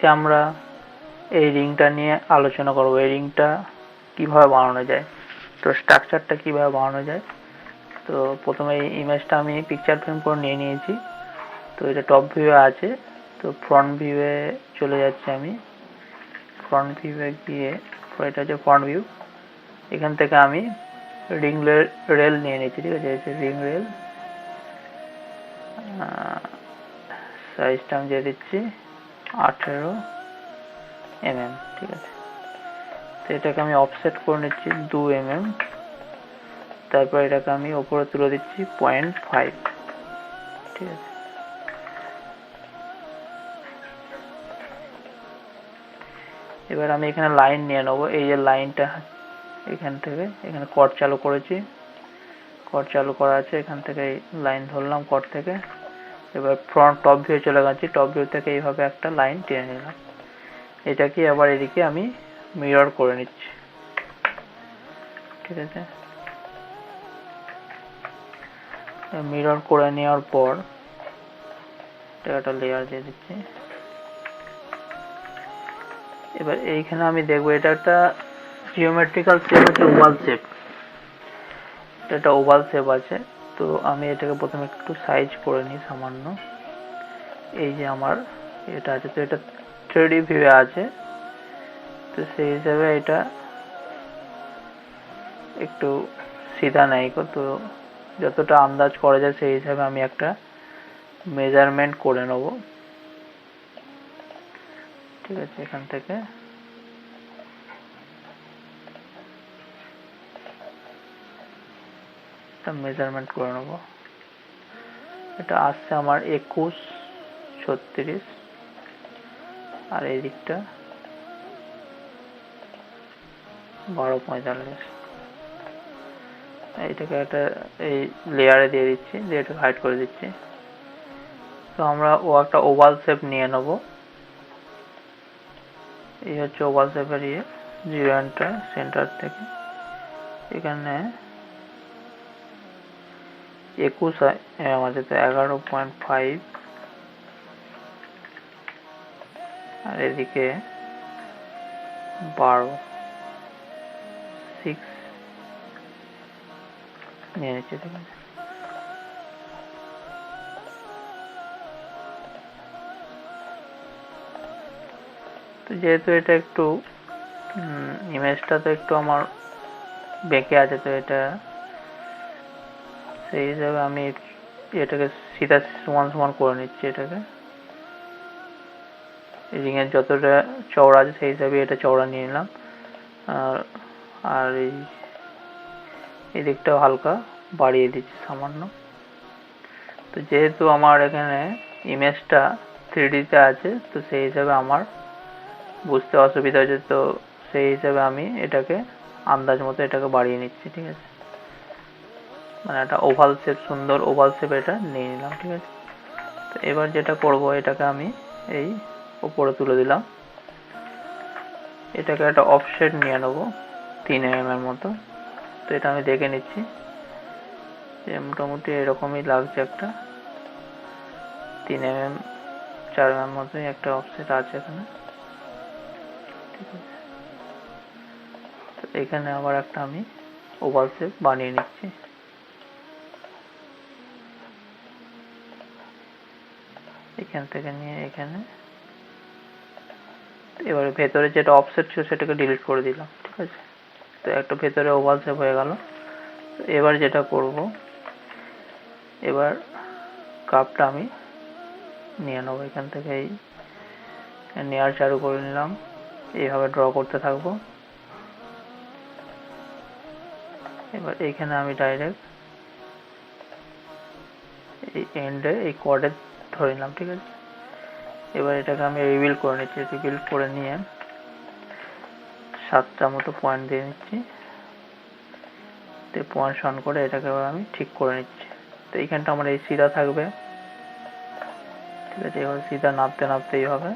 আজকে আমরা এই রিংটা নিয়ে আলোচনা করব। এই রিংটা কিভাবে বানানো যায়, তো স্ট্রাকচারটা কিভাবে বানানো যায়। তো প্রথমে এই ইমেজটা আমি পিকচার ফ্রেম করে নিয়ে নিয়েছি। তো এটা টপ ভিউয়ে আছে, তো ফ্রন্ট ভিউয়ে চলে যাচ্ছে। আমি ফ্রন্ট ভিউয়ে গিয়ে, এটা হচ্ছে ফ্রন্ট ভিউ, এখান থেকে আমি রিং রেল নিয়ে নিয়েছি। ঠিক আছে, রিং রেল সাইজটা আমি দিয়ে দিচ্ছি 18 mm। ঠিক আছে, তো এটাকে আমি অফসেট করে নিচ্ছি 2 mm। তারপর এটাকে আমি উপরে তুলে দিচ্ছি 0.5। ঠিক আছে, এবার আমি এখানে লাইন নিয়ে নেবো। এই যে লাইনটা এখান থেকে এখানে কট চালু করেছি, কট চালু করা আছে, এখান থেকে লাইন ধরলাম কট থেকে। এবার ফ্রন্ট টপ ভিউ চলে গেছি, টপ ভিউ থেকে এইভাবে একটা লাইন টেনে নিলাম। এটাকে আবার এদিকে আমি মিরর করে নিচ্ছি। ঠিক আছে, মিরর করে নেওয়ার পর একটা লেয়ার দিয়ে দিচ্ছি। এবার এইখানে আমি দেখবো এটা একটা জিওমেট্রিক্যাল শেপ হচ্ছে ওভাল শেপ। এটা ওভাল শেপ আছে, তো আমি এটাকে প্রথমে একটু সাইজ করে নিই সামান্য। এই যে আমার এটা আছে, তো এটা 3D ভিউয়ে আছে, তো সেই হিসাবে এটা একটু সিধা নাই, তো যতটা আন্দাজ করা যায় সেই হিসাবে আমি একটা মেজারমেন্ট করে নেব। ঠিক আছে, এখান থেকে একটা মেজারমেন্ট করে নেব। এটা আসছে আমার 21-36, আর এই দিকটা 12-45। এইটাকে একটা এই লেয়ারে দিয়ে দিচ্ছি, দিয়ে এটাকে হাইড করে দিচ্ছি। তো আমরা একটা ওভাল শেপ নিয়ে নেব। এই হচ্ছে ওভাল শেপের জিরোটা সেন্টার থেকে এখানে 21 আমাদের তো 11.5, আর এদিকে 12.6 নিয়ে নিচ্ছি। ঠিক আছে, তো যেহেতু এটা একটু ইমেজটা তো একটু আমার বেঁকে আছে, তো এটা সেই হিসাবে আমি এটাকে সিধা সমান সমান করে নিচ্ছি। এটাকে রিং এর যতটা চওড়া আছে সেই হিসাবে এটা চওড়া নিয়ে নিলাম, আর এই দিকটাও হালকা বাড়িয়ে দিচ্ছি সামান্য। তো যেহেতু আমার এখানে ইমেজটা 3D তে আছে, তো সেই হিসাবে আমার বুঝতে অসুবিধা হচ্ছে, তো সেই হিসাবে আমি এটাকে আন্দাজ মতো এটাকে বাড়িয়ে নিচ্ছি। ঠিক আছে, মানে একটা ওভাল শেপ, সুন্দর ওভাল শেপ এটা নিয়ে নিলাম। ঠিক আছে, তো এবার যেটা করব, এটাকে আমি এই উপরে তুলে দিলাম। এটাকে একটা অফসেট নিয়ে নেব 3 mm এর মতো। তো এটা আমি দেখে নিচ্ছি যে মোটামুটি এরকমই লাগছে, একটা 3 mm 4 mm মতোই একটা অফসেট আছে এখানে। ঠিক আছে, তো এখানে আবার একটা আমি ওভাল শেপ বানিয়ে নিচ্ছি। এখান থেকে নিয়ে এখানে, এবারে ভেতরে যেটা অফসেট ছিল সেটাকে ডিলিট করে দিলাম। ঠিক আছে, তো একটা ভেতরে ওভাল শেপ হয়ে গেল। এবার যেটা করব, এবার কাপটা আমি নিয়ে নেবো এখান থেকে, এই নেয়ার চালু করে নিলাম, এইভাবে ড্র করতে থাকবো। এবার এইখানে আমি ডাইরেক্ট এই এন্ডে এই কর্ডে ধরে নিলাম। ঠিক আছে, এবার এটাকে আমি রিভিল করে নিচ্ছি। রিভিল করে নিয়ে 7টা মতো পয়েন্ট দিয়ে নিচ্ছি, পয়েন্ট অন করে এটাকে এবার আমি ঠিক করে নিচ্ছি। তো এইখানটা আমার এই সিধা থাকবে। ঠিক আছে, এবার সিধা নাপতে নাপতে এইভাবে,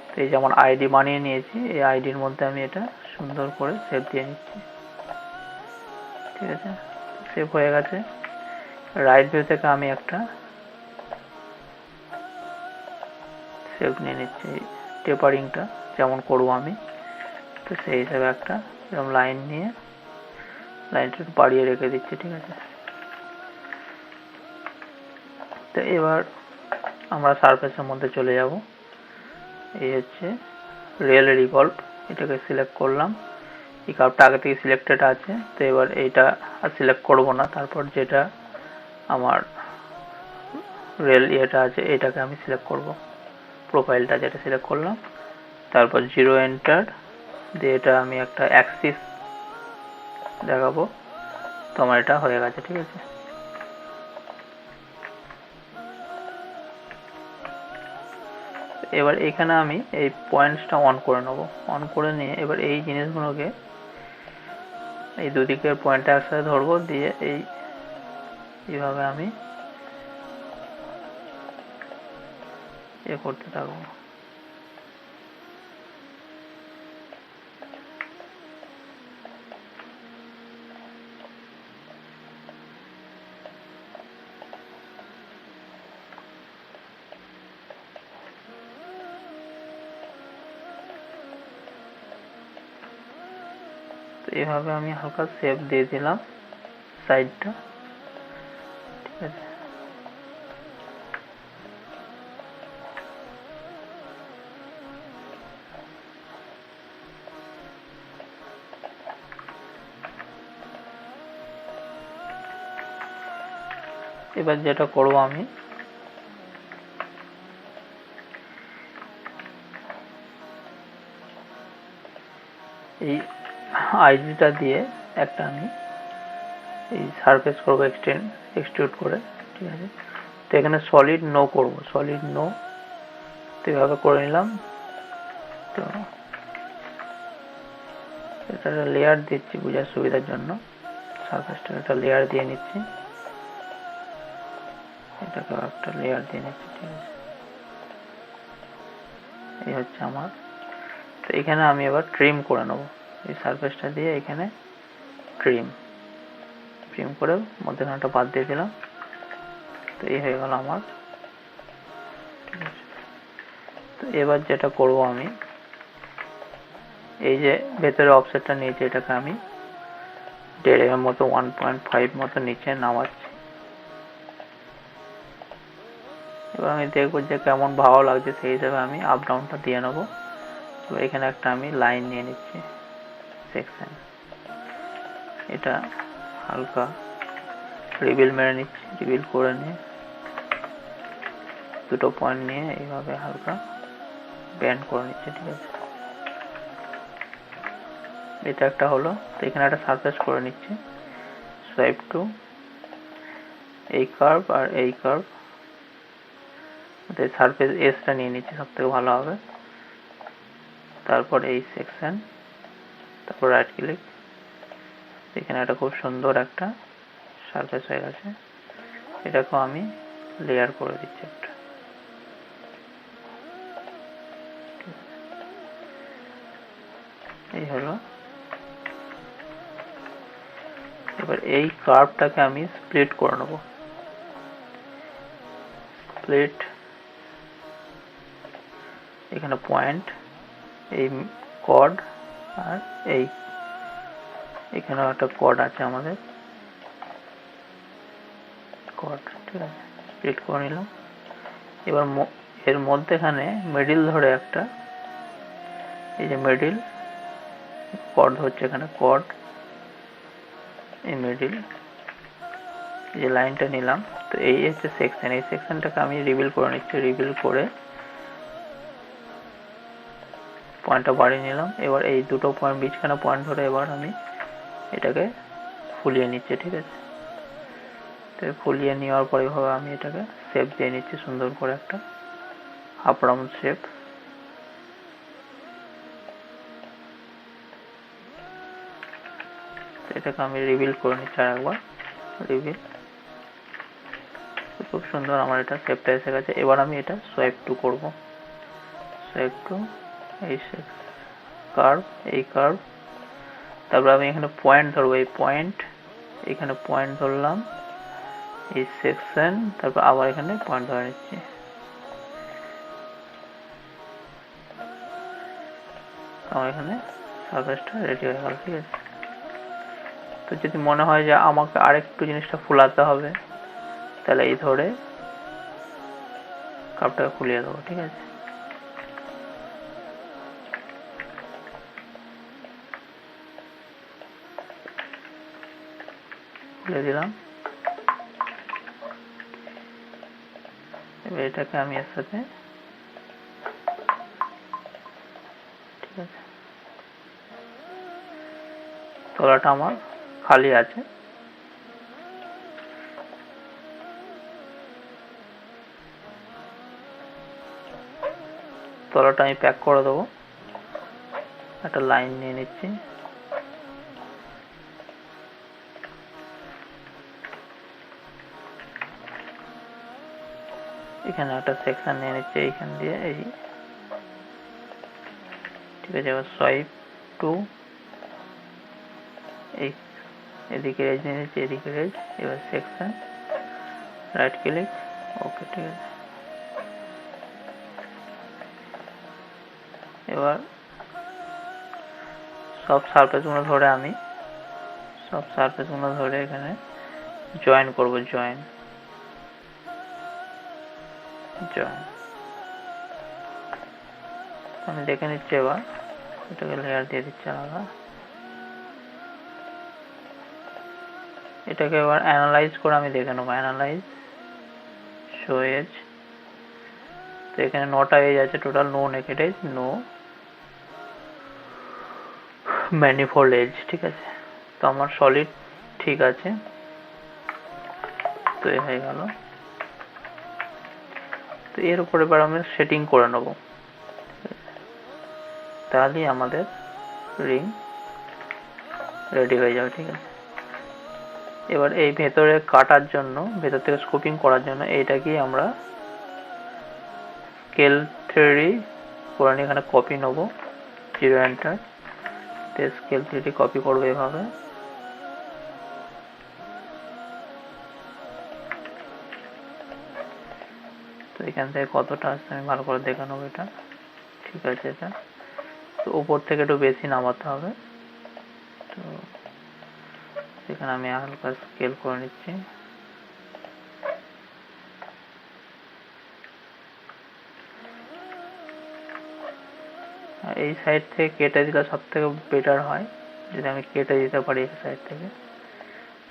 তো এই যে আমার আইডি বানিয়ে নিয়েছি, এই আইডির মধ্যে আমি এটা সুন্দর করে শেপ দিয়ে নিচ্ছি। ঠিক আছে, শেপ হয়ে গেছে। রাইট ভিউ থেকে আমি একটা শেপ নিয়ে নিচ্ছি, টেপারিংটা যেমন করবো আমি। তো সেই হিসাবে একটা এরকম লাইন নিয়ে লাইনটা একটু বাড়িয়ে রেখে দিচ্ছি, ঠিক আছে। তো এবার আমরা সারফেসের মধ্যে চলে যাব। এই হচ্ছে রিয়েল রিভলভ, এটাকে সিলেক্ট করলাম। এই কার্ভটা আগে থেকে সিলেক্টেড আছে, তো এবার এইটা আর সিলেক্ট করব না। তারপর যেটা আমার রিয়েল ইয়েটা আছে এটাকে আমি সিলেক্ট করব, প্রোফাইলটা যেটা সিলেক্ট করলাম। তারপর 0 এন্টার দিয়ে এটা আমি একটা অ্যাক্সিস দেখাবো। তো আমার এটা হয়ে গেছে, ঠিক আছে। এবার এখানে আমি এই পয়েন্টসটা অন করে নেব। অন করে নিয়ে এবার এই জিনিসগুলোকে এই দুদিকের পয়েন্টটা একসাথে ধরবো, দিয়ে এইভাবে আমি করতে থাকবো। এভাবে আমি হালকা শেপ দিয়ে দিলাম সাইডটা, ঠিক আছে। এবার যেটা করব আমি এই আইডিটা দিয়ে একটা আমি এই সারফেস করব এক্সট্রুড করে, ঠিক আছে। তো এখানে সলিড নো করব, সলিড নো, তো এভাবে করে নিলাম। তো এটা লেয়ার দিচ্ছি বোঝার সুবিধার জন্য, সারফেসটা একটা লেয়ার দিয়ে নিচ্ছি, এটাকে একটা লেয়ার দিয়ে নিচ্ছি, ঠিক আছে। এই হচ্ছে আমার। তো এখানে আমি এবার ট্রিম করে নেব, এই সারফেসটা দিয়ে এখানে ট্রিম করে মধ্যখানটা বাদ দিয়ে দিলাম। তো এই হয়ে গেল আমার, ঠিক আছে। তো এবার যেটা করব আমি এই যে ভেতরে অফসেটটা নিয়েছি, এটাকে আমি 1.5 mm মতো 1.5 মতো নিচে নামাচ্ছি। এবার আমি দেখবো যে কেমন ভালো লাগছে, সেই হিসাবে আমি আপ ডাউনটা দিয়ে নেবো। তো এখানে একটা আমি লাইন নিয়ে নিচ্ছি সেকশন, এটা হালকা রিভিল মেরে নিচ্ছি। রিভিল করে নিয়ে দুটো পয়েন্ট নিয়ে এইভাবে হালকা ব্যান্ড করে নিচ্ছি, ঠিক আছে। এটা একটা হলো। তো এখানে একটা সারফেস করে নিচ্ছি, সোয়াইপ টু এই কার্ভ আর এই কার্ভ, সারফেস এসটা নিয়ে নিচ্ছি, সব থেকে ভালো হবে। তারপর এই সেকশন, তারপর রাইট ক্লিক, এখানে একটা খুব সুন্দর একটা সারফেস হয়ে গেছে। এটাকেও আমি লেয়ার করে দিচ্ছি একটা, এই হলো। এবার এই কার্ভটাকে আমি স্প্লিট করে নেব, স্প্লিট, এখানে পয়েন্ট, এই কর্ড আর এই এখানেও একটা কর্ড আছে আমাদের, কর্ড, ঠিক আছে। স্প্লিট করে নিলাম। এবার এর মধ্যেখানে মিডিল ধরে একটা, এই যে মিডিল কর্ড হচ্ছে, এখানে কর্ড, এই মিডিল যে লাইনটা নিলাম। তো এই হচ্ছে সেকশন, এই সেকশনটাকে আমি রিভিল করে নিচ্ছি। রিভিল করে পয়েন্টটা বাড়িয়ে নিলাম। এবার এই দুটো পয়েন্ট বিচখানে পয়েন্ট ধরে এবার আমি এটাকে ফুলিয়ে নিচ্ছি, ঠিক আছে। তো ফুলিয়ে নেওয়ার পরে এভাবে আমি এটাকে শেপ দিয়ে নিচ্ছি সুন্দর করে, একটা হাফ রাউন্ড শেপ। এটাকে আমি রিভিল করে নিচ্ছি আর একবার, রিভিল। খুব সুন্দর আমার এটা শেপটা এসে গেছে। এবার আমি এটা সোয়াইপ টু করবো, সোয়াইপ টু এই কার্ভ, এই কার্ভ। তারপর আমি এখানে পয়েন্ট ধরবো, এই পয়েন্ট, এখানে পয়েন্ট ধরলাম, এই সেকশন, তারপর আবার এখানে পয়েন্ট ধরে নিচ্ছি। আমার এখানে সারফেসটা রেডি হয়ে গেল। ঠিক আছে, তো যদি মনে হয় যে আমাকে আরেকটু জিনিসটা ফুলাতে হবে, তাহলে এই ধরে কাপটাকে ফুলিয়ে দেবো। ঠিক আছে, খুলে দিলাম। এবার এটাকে আমি এর সাথে, ঠিক আছে, তলাটা আমার খালি আছে, তলাটা আমি প্যাক করে দেবো। একটা লাইন নিয়ে নিচ্ছি, এখানে একটা সেকশন নিয়ে নিচ্ছি এইখান দিয়ে, এই ঠিক আছে। এবার সোয়াইপ টু এই এদিকে এজ নিয়ে নিচ্ছি, এদিকে এজ। এবার সেকশন, রাইট ক্লিক, ওকে। ঠিক আছে, এবার সব সারফেসগুলো ধরে আমি এখানে জয়েন করব। জয়েন আমি দেখে নিচ্ছি। এবার এটাকে লেয়ার দিয়ে দিচ্ছি আলাদা। এটাকে এবার অ্যানালাইজ করে আমি দেখে নেবো। Analyse, show edge. তো এখানে 9টা এজ আছে total, no naked edge, no manifold edge. ঠিক আছে, তো আমার সলিড ঠিক আছে, তো এ হয়ে গেল। তো এর উপরে এবার আমি সেটিং করে নেব, তাহলেই আমাদের রিং রেডি হয়ে যাবে। ঠিক আছে, এবার এই ভেতরে কাটার জন্য, ভেতর থেকে স্কুপিং করার জন্য এইটাকে আমরা স্কেল 3D করে নিয়ে এখানে কপি নেব, 0 এন্টার, স্কেল 3D কপি করবো এভাবে। তো এখান থেকে কতটা আসছে আমি ভালো করে দেখে নেবো। এটা ঠিক আছে, এটা তো উপর থেকে একটু বেশি নামাতে হবে। তো এখানে আমি হালকা স্কেল করে নিচ্ছি। এই সাইড থেকে কেটে দিলে সব থেকে বেটার হয়, যদি আমি কেটে দিতে পারি এই সাইড থেকে।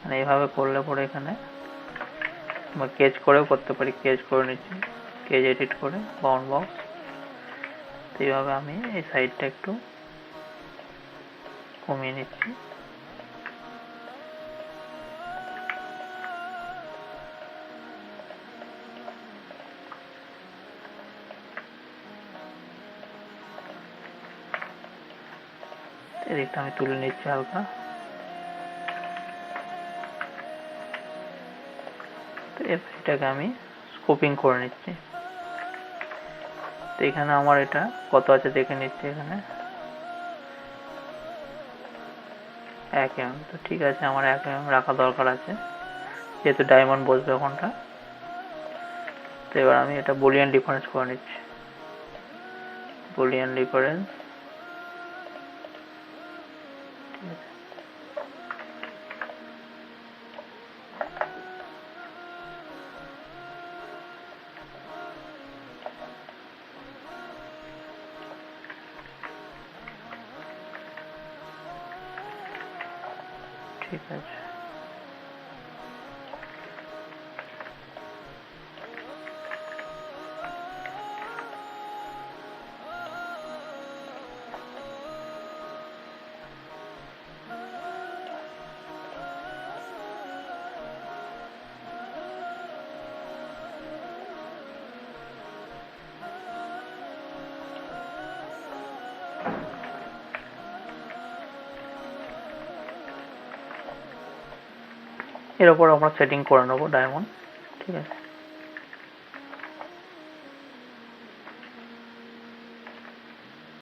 মানে এইভাবে করলে পরে এখানে কেজ করেও করতে পারি। কেজ করে নিচ্ছি, কেজ এডিট করে বাউন্ড বক্স। তো এইভাবে আমি এই সাইডটা একটু কমিয়ে নিচ্ছি। এদিকটা আমি তুলে নিচ্ছি হালকা। তো এটাকে আমি স্কুপিং করে নিচ্ছি। তো এখানে আমার এটা কত আছে দেখে নিচ্ছি। এখানে 1 mm। তো ঠিক আছে, আমার 1 mm রাখা দরকার আছে, যেহেতু ডায়মন্ড বসবে ওখানটা। তো এবার আমি এটা বুলিয়ান ডিফারেন্স করে নিচ্ছি। বুলিয়ান ডিফারেন্স, ঠিক আছে। এর উপর আমরা সেটিং করে নেবো ডায়মন্ড। ঠিক আছে,